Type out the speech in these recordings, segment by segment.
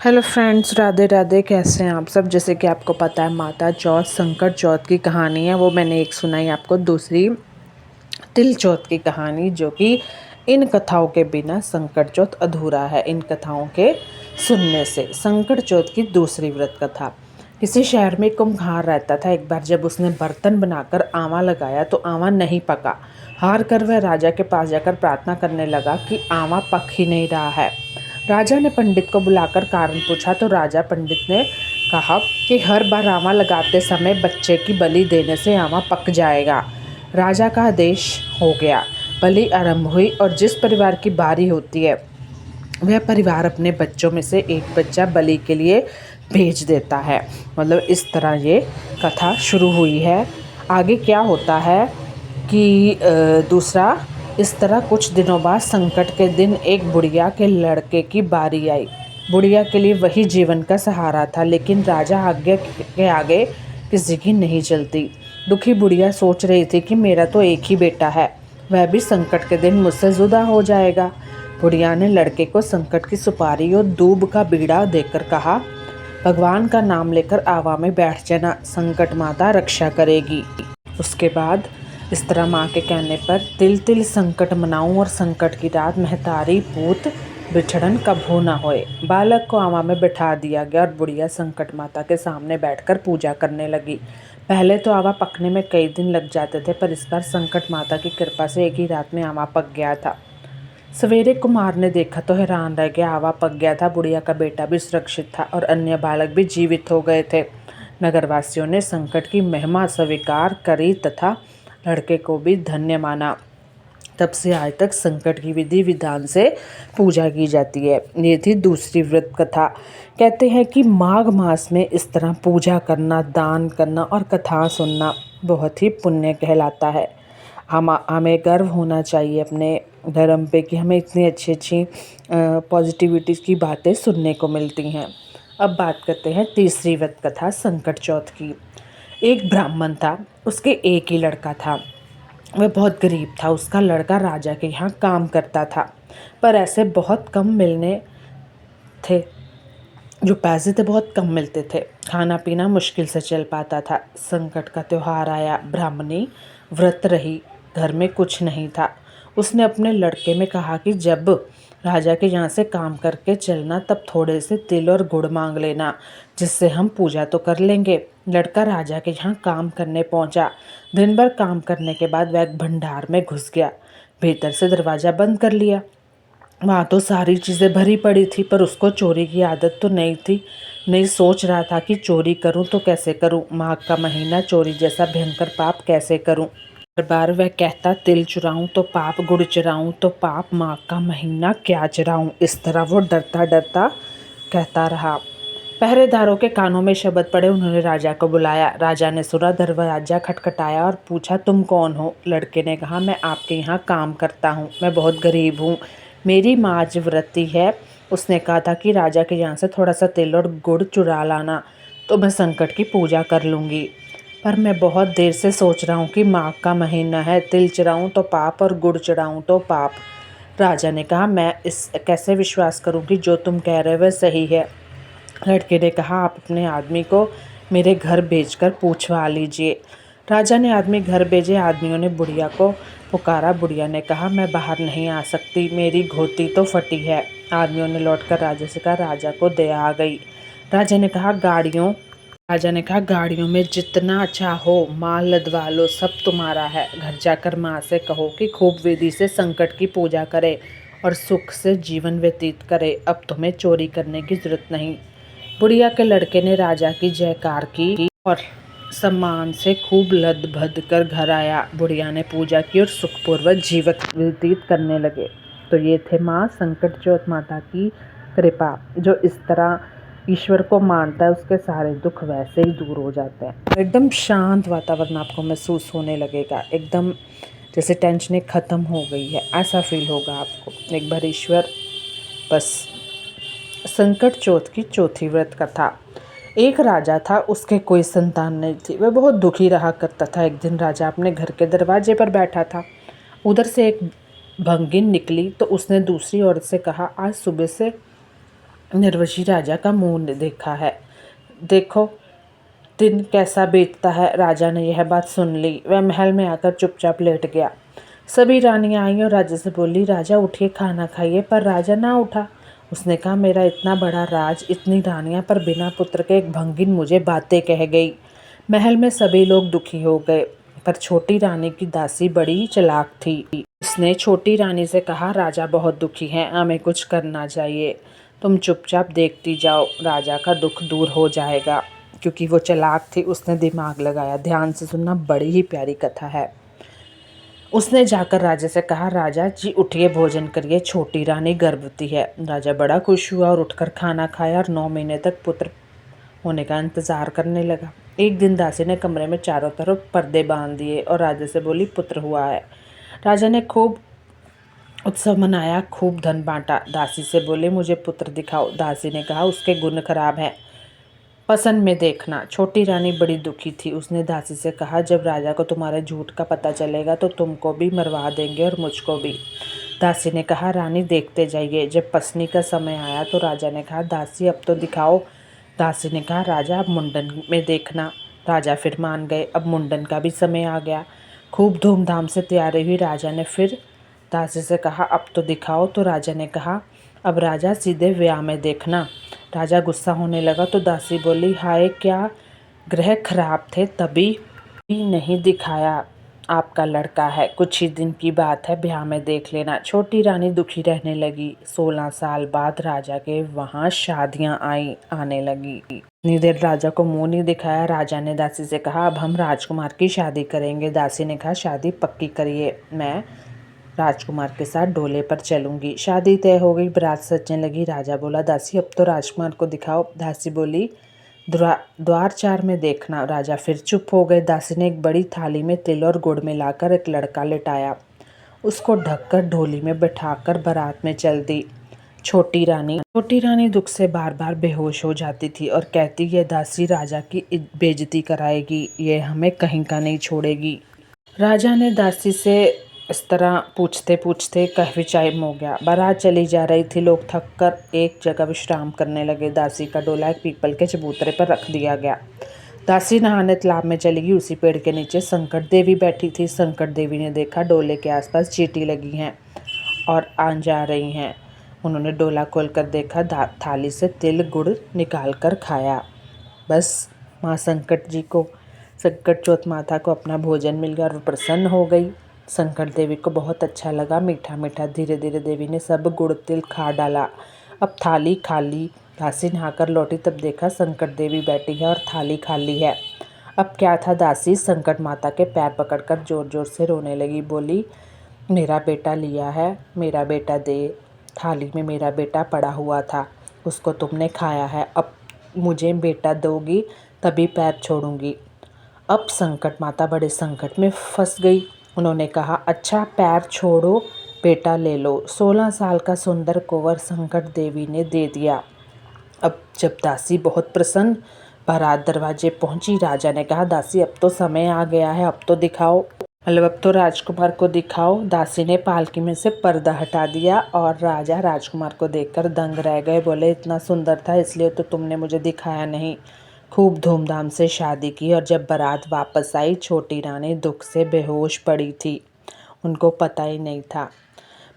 Hello friends, Radhe Radhe. कैसे हैं आप सब। जैसे कि आपको पता है माता चौथ संकट चौथ की कहानी है, वो मैंने एक सुनाई आपको। दूसरी तिल चौथ की कहानी, जो कि इन कथाओं के बिना संकट चौथ अधूरा है। इन कथाओं के सुनने से संकट चौथ की दूसरी व्रत कथा। किसी शहर में कुम्हार रहता था। एक बार जब उसने बर्तन बनाकर आंवा लगाया तो आंवा नहीं पका। हार कर वह राजा के पास जाकर प्रार्थना करने लगा कि आंवा पक ही नहीं रहा है। राजा ने पंडित को बुलाकर कारण पूछा तो राजा पंडित ने कहा कि हर बार आंवा लगाते समय बच्चे की बलि देने से आंवा पक जाएगा। राजा का आदेश हो गया। बलि आरंभ हुई और जिस परिवार की बारी होती है वह परिवार अपने बच्चों में से एक बच्चा बलि के लिए भेज देता है। मतलब इस तरह ये कथा शुरू हुई है। आगे क्या होता है कि दूसरा इस तरह कुछ दिनों बाद संकट के दिन एक बुढ़िया के लड़के की बारी आई। बुढ़िया के लिए वही जीवन का सहारा था, लेकिन राजा आज्ञा के आगे किसी की नहीं चलती। दुखी बुढ़िया सोच रही थी कि मेरा तो एक ही बेटा है, वह भी संकट के दिन मुझसे जुदा हो जाएगा। बुढ़िया ने लड़के को संकट की सुपारी और दूब का बीड़ा देकर कहा, भगवान का नाम लेकर आवा में बैठ जाना, संकट माता रक्षा करेगी। उसके बाद इस तरह माँ के कहने पर तिल तिल संकट मनाऊं और संकट की रात महतारी पूत बिछड़न कभू न होए। बालक को आवा में बैठा दिया गया और बुढ़िया संकट माता के सामने बैठकर पूजा करने लगी। पहले तो आवा पकने में कई दिन लग जाते थे, पर इस बार संकट माता की कृपा से एक ही रात में आवा पक गया था। सवेरे कुमार ने देखा तो हैरान रह गया। आवा पक गया था, बुढ़िया का बेटा भी सुरक्षित था और अन्य बालक भी जीवित हो गए थे। नगरवासियों ने संकट की महिमा स्वीकार करी तथा लड़के को भी धन्य माना। तब से आज तक संकट की विधि विधान से पूजा की जाती है। ये थी दूसरी व्रत कथा। कहते हैं कि माघ मास में इस तरह पूजा करना, दान करना और कथा सुनना बहुत ही पुण्य कहलाता है। हमें गर्व होना चाहिए अपने धर्म पे कि हमें इतनी अच्छी अच्छी पॉजिटिविटी की बातें सुनने को मिलती हैं। अब बात करते हैं तीसरी व्रत कथा संकट चौथ की। एक ब्राह्मण था, उसके एक ही लड़का था। वह बहुत गरीब था। उसका लड़का राजा के यहाँ काम करता था, पर ऐसे बहुत कम मिलने थे। जो पैसे थे बहुत कम मिलते थे। खाना पीना मुश्किल से चल पाता था। संकट का त्योहार आया। ब्राह्मणी व्रत रही, घर में कुछ नहीं था। उसने अपने लड़के में कहा कि जब राजा के यहाँ से काम करके चलना तब थोड़े से तिल और गुड़ मांग लेना, जिससे हम पूजा तो कर लेंगे। लड़का राजा के यहाँ काम करने पहुँचा। दिन भर काम करने के बाद वह एक भंडार में घुस गया। भीतर से दरवाज़ा बंद कर लिया। वहाँ तो सारी चीज़ें भरी पड़ी थी, पर उसको चोरी की आदत तो नहीं थी। नहीं सोच रहा था कि चोरी करूं तो कैसे करूं, माघ का महीना, चोरी जैसा भयंकर पाप कैसे करूं। हर बार वह कहता तिल चुराऊं तो पाप, गुड़ चुराऊं तो पाप, माघ का महीना क्या चुराऊं। इस तरह वो डरता डरता कहता रहा। पहरेदारों के कानों में शब्द पड़े। उन्होंने राजा को बुलाया। राजा ने सुना, दरवाजा खटखटाया और पूछा, तुम कौन हो। लड़के ने कहा, मैं आपके यहाँ काम करता हूँ, मैं बहुत गरीब हूँ, मेरी माँ आज व्रती है। उसने कहा था कि राजा के यहाँ से थोड़ा सा तिल और गुड़ चुरा लाना, तो मैं संकट की पूजा कर लूँगी। पर मैं बहुत देर से सोच रहा हूँ कि माघ का महीना है, तिल चुराऊँ तो पाप और गुड़ चुराऊँ तो पाप। राजा ने कहा, मैं इस कैसे विश्वास करूँ कि जो तुम कह रहे हो वह सही है। लड़के ने कहा, आप अपने आदमी को मेरे घर भेजकर पूछवा लीजिए। राजा ने आदमी घर भेजे। आदमियों ने बुढ़िया को पुकारा। बुढ़िया ने कहा, मैं बाहर नहीं आ सकती, मेरी घोती तो फटी है। आदमियों ने लौटकर राजा से कहा। राजा को दया आ गई। राजा ने कहा, गाड़ियों में जितना चाहो माल लदवा लो, सब तुम्हारा है। घर जाकर माँ से कहो कि खूब विधि से संकट की पूजा करे और सुख से जीवन व्यतीत करे। अब तुम्हें चोरी करने की जरूरत नहीं। बुढ़िया के लड़के ने राजा की जयकार की और सम्मान से खूब लद भद कर घर आया। बुढ़िया ने पूजा की और सुखपूर्वक जीवन व्यतीत करने लगे। तो ये थे माँ संकट चौथ माता की कृपा। जो इस तरह ईश्वर को मानता है उसके सारे दुख वैसे ही दूर हो जाते हैं। एकदम शांत वातावरण आपको महसूस होने लगेगा, एकदम जैसे टेंशनें ख़त्म हो गई है, ऐसा फील होगा आपको। एक बार ईश्वर बस। संकट चौथ की चौथी व्रत कथा। एक राजा था, उसके कोई संतान नहीं थी। वह बहुत दुखी रहा करता था। एक दिन राजा अपने घर के दरवाजे पर बैठा था। उधर से एक भंगिन निकली तो उसने दूसरी औरत से कहा, आज सुबह से निर्वशी राजा का मुंह देखा है। देखो दिन कैसा बीतता है। राजा ने यह बात सुन ली। वह महल में आकर चुपचाप लेट गया। सभी रानियां आईं और राजा से बोली, राजा उठिए, खाना खाइए। पर राजा ना उठा। उसने कहा, मेरा इतना बड़ा राज, इतनी रानियां, पर बिना पुत्र के एक भंगिन मुझे बातें कह गई। महल में सभी लोग दुखी हो गए, पर छोटी रानी की दासी बड़ी चालाक थी। उसने छोटी रानी से कहा, राजा बहुत दुखी हैं, हमें कुछ करना चाहिए। तुम चुपचाप देखती जाओ, राजा का दुख दूर हो जाएगा। क्योंकि वो चालाक थी, उसने दिमाग लगाया। ध्यान से सुनना, बड़ी ही प्यारी कथा है। उसने जाकर राजा से कहा, राजा जी उठिए, भोजन करिए, छोटी रानी गर्भवती है। राजा बड़ा खुश हुआ और उठकर खाना खाया और 9 महीने तक पुत्र होने का इंतजार करने लगा। एक दिन दासी ने कमरे में चारों तरफ पर्दे बांध दिए और राजा से बोली, पुत्र हुआ है। राजा ने खूब उत्सव मनाया, खूब धन बांटा। दासी से बोले, मुझे पुत्र दिखाओ। दासी ने कहा, उसके गुण खराब हैं, पसंद में देखना। छोटी रानी बड़ी दुखी थी। उसने दासी से कहा, जब राजा को तुम्हारे झूठ का पता चलेगा तो तुमको भी मरवा देंगे और मुझको भी। दासी ने कहा, रानी देखते जाइए। जब पसनी का समय आया तो राजा ने कहा, दासी अब तो दिखाओ। दासी ने कहा, राजा अब मुंडन में देखना। राजा फिर मान गए। अब मुंडन का भी समय आ गया। खूब धूमधाम से तैयारी हुई। राजा ने फिर दासी से कहा, अब तो दिखाओ। तो राजा ने कहा, अब राजा सीधे ब्याह में देखना। राजा गुस्सा होने लगा तो दासी बोली, हाय क्या ग्रह खराब थे, तभी नहीं दिखाया। आपका लड़का है, कुछ ही दिन की बात है, ब्याह में देख लेना। छोटी रानी दुखी रहने लगी। 16 साल बाद राजा के वहाँ शादियाँ आने लगी। इतनी देर राजा को मुंह नहीं दिखाया। राजा ने दासी से कहा, अब हम राजकुमार की शादी करेंगे। दासी ने कहा, शादी पक्की करिए, मैं राजकुमार के साथ डोले पर चलूंगी। शादी तय हो गई, बारात सजने लगी। राजा बोला, दासी अब तो राजकुमार को दिखाओ। दासी बोली, द्वार 4 में देखना। राजा फिर चुप हो गए। दासी ने एक बड़ी थाली में तिल और गुड़ मिलाकर एक लड़का लिटाया। उसको ढककर ढोली में बैठाकर बारात में चल दी। छोटी रानी दुख से बार बार बेहोश हो जाती थी और कहती, ये दासी राजा की बेइज्जती कराएगी, ये हमें कहीं का नहीं छोड़ेगी। राजा ने दासी से इस तरह पूछते पूछते काफ़ी टाइम हो गया। बारात चली जा रही थी। लोग थक कर एक जगह विश्राम करने लगे। दासी का डोला एक पीपल के चबूतरे पर रख दिया गया। दासी नहाने तालाब में चली गई। उसी पेड़ के नीचे संकट देवी बैठी थी। संकट देवी ने देखा डोले के आसपास चींटी लगी हैं और आन जा रही हैं। उन्होंने डोला खोलकर देखा, थाली से तिल गुड़ निकाल कर खाया। बस माँ संकट चौथ माता को अपना भोजन मिल गया और वो प्रसन्न हो गई। संकट देवी को बहुत अच्छा लगा। मीठा मीठा धीरे धीरे देवी ने सब गुड़ तिल खा डाला। अब थाली खाली। दासी नहाकर लौटी तब देखा संकट देवी बैठी है और थाली खाली है। अब क्या था, दासी संकट माता के पैर पकड़कर जोर जोर से रोने लगी। बोली, मेरा बेटा लिया है, मेरा बेटा दे। थाली में मेरा बेटा पड़ा हुआ था, उसको तुमने खाया है। अब मुझे बेटा दोगी तभी पैर छोड़ूंगी। अब संकट माता बड़े संकट में फंस गई। उन्होंने कहा, अच्छा पैर छोड़ो, बेटा ले लो। 16 साल का सुंदर कुंवर संकट देवी ने दे दिया। अब जब दासी बहुत प्रसन्न बारात दरवाजे पहुंची, राजा ने कहा, दासी अब तो समय आ गया है, अब तो दिखाओ, अब तो राजकुमार को दिखाओ। दासी ने पालकी में से पर्दा हटा दिया और राजा राजकुमार को देखकर दंग रह गए। बोले, इतना सुंदर था इसलिए तो तुमने मुझे दिखाया नहीं। खूब धूमधाम से शादी की और जब बारात वापस आई, छोटी रानी दुख से बेहोश पड़ी थी। उनको पता ही नहीं था,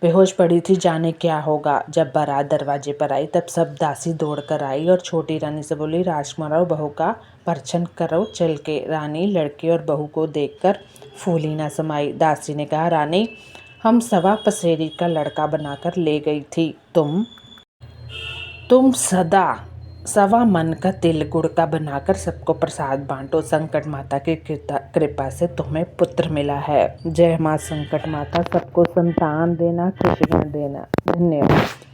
बेहोश पड़ी थी, जाने क्या होगा। जब बारात दरवाजे पर आई तब सब दासी दौड़ कर आई और छोटी रानी से बोली, राजकुमार और बहू का परिछन करो चल के। रानी लड़के और बहू को देखकर फूली न समाई। दासी ने कहा, रानी हम 1.25 पसेरी का लड़का बनाकर ले गई थी, तुम सदा 1.25 मन का तिल गुड़ का बनाकर सबको प्रसाद बांटो। संकट माता की कृपा से तुम्हें पुत्र मिला है। जय माँ संकट माता, सबको संतान देना, खुशियाँ देना। धन्यवाद।